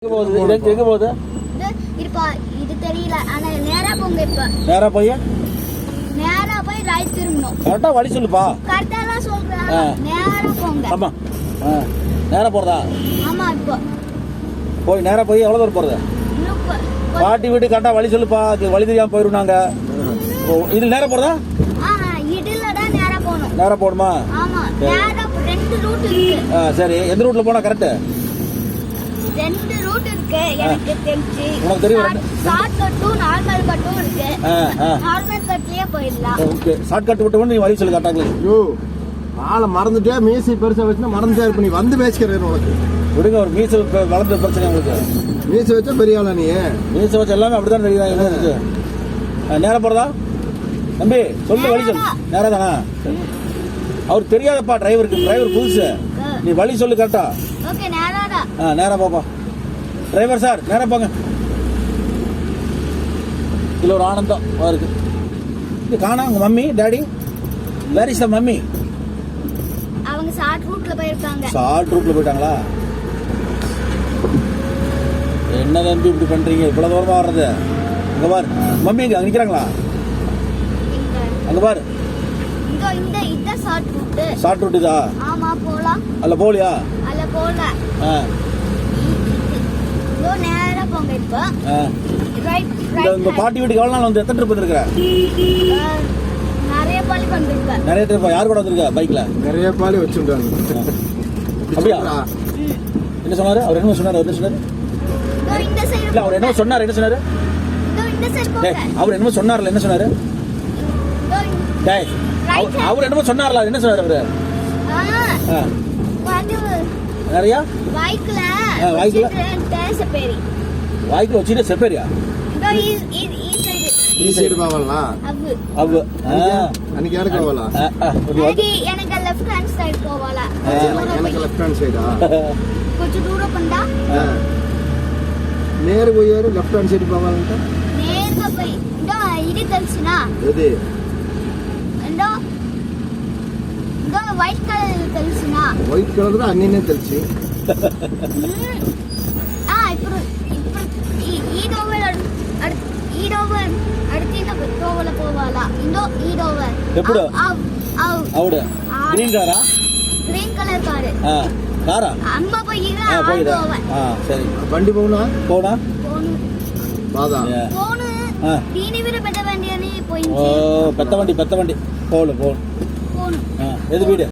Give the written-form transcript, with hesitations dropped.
எங்க போகுது இது தெரியல. ஆனா நேரா போங்க. இப்ப நேரா போய் ரைட் திரும்பணும். கரெக்டா வழி சொல்லுப்பா. கரெக்டா தான் சொல்றேன். நேரா போங்க. ஆமா நேரா போறதா? ஆமா. இப்போ போய் நேரா போய் எவ்வளவு தூரம் போறது? பாட்டி வீட்டு கரெக்டா வழி சொல்லுப்பா. வழி தெரியாம போயிருந்தாங்க. இது நேரா போறதா? இதுல தான் நேரா போகணும். நேரா போணுமா? ஆமா. நேரா ரெண்டு ரூட் இருக்கு. சரி, எந்த ரூட்ல போனா கரெக்ட்? ரெண்டு ரூட் இருக்கு. எனக்கு தெரிஞ்சு உனக்கு தெரியும். ஷார்ட் கட்டும் நார்மல் கட்டும் இருக்கு. நார்மல் கட்லயே போயிடலாம். ஓகே, ஷார்ட் கட் விட்டு நீ வழி சொல்லு கரெக்டாங்களே. ஐயோ ஆளை மறந்துட்டே மீசி பெருசா வச்சுன்னா மறந்துட்டே இருப்ப. நீ வந்து பேசிக்கிறேன் உனக்கு விடுங்க. ஒரு மீசல் வளர்ந்த பிரச்சனை உங்களுக்கு. மீசி வச்சா பெரிய ஆளா நீ? மீச வச்சு எல்லாமே அப்படிதான் தெரியுதா? நேரா போறதா தம்பி? சொல்லு வழி சொல்லு. நேரா தானா? அவருக்கு தெரியாதப்பா டிரைவருக்கு. டிரைவர் புதுசு. நீ வழி சொல்லு கரெக்டா. ஓகே, நேராடா. நேரா போப்பா. டிரைவர் சார் நேரா போங்க. இதுல ஒரு ஆனந்தம் இருக்கு. இது காணா உங்க mummy daddy? Where is the mummy? அவங்க ஷார்ட் ரூட்ல போயிருக்காங்க. ஷார்ட் ரூட்ல போயிட்டாங்களா? என்ன தம்பி இப்படி பண்றீங்க? இவ்வளவு தூரமா வர்றது? அங்க பாரு மம்மி, அங்க நிக்கிறாங்களா? அங்க பாரு. இந்த ஷார்ட் ரூட். ஷார்ட் ரூட் இதா? ஆமா, போலாம். அல்ல போலியா? அல்ல போல. இதோ நேரா போங்க. இப்போ ரைட் இந்த பாட்டி வீட்டுக்கு எவ்வளவு நாள் வந்து எத்தனை ட்ரிப் வந்திருக்க? நிறைய பாலி வந்திருக்க. நிறைய ட்ரிப். யார் கூட வந்திருக்க பைக்ல? நிறைய பாலி வச்சுட்டாங்க. அப்படியா? என்ன சொன்னாரு அவர்? என்ன சொன்னாரு? அவர் என்ன சொன்னாரு? இந்த சைடு இல்ல, அவர் என்ன சொன்னாரு? என்ன சொன்னாரு? இந்த சைடு போங்க. அவர் என்னமோ சொன்னார்ல, என்ன சொன்னாரு? டேய், அவர் என்னமோ சொன்னார்ல, என்ன சொன்னாரு அவரு? நிறைய பைக்ல செப்பேரி. வாய்க்கு வச்சுட்டு செப்பேரியா? ಈ ಸೈಡ್ ಬಾವಲ್ಲ அவ்வு ನನಗೆ ಯಾರು ಕಾವಲ್ಲ? எனக்கு லெஃப்ட் ஹேண்ட் சைடு போவால. எனக்கு ಲೆಫ್ಟ್ ಹ್ಯಾಂಡ್ ಸೈಡ್ కొంచెం దూరం పండా. నేరు పోయారు లెఫ్ట్ హ్యాండ్ సైడ్ పోవాలంట. నేరుగా పోయి ఇందో ఇది తెలుసునా? ఏది? ఇందో వైట్ కలర్ తెలుసునా? వైట్ కలర్ అన్నీనే తెలుసు. ఇప్పుడు ఈ డోవర్ அடுத்த டோவல போவாலா? ఇందో ఈ డోవర్ ఎప్పుడు? అవుడు గ్రీన్ కారా? Green colour car. కారా? అమ్మ పోయిరా. సరే, బండి పోనా? పోనా? బాదా పోను. దీని మీద పెద్ద బండి అని పోయింది. పెద్ద బండి పోను. పోను. ఏది వీడే?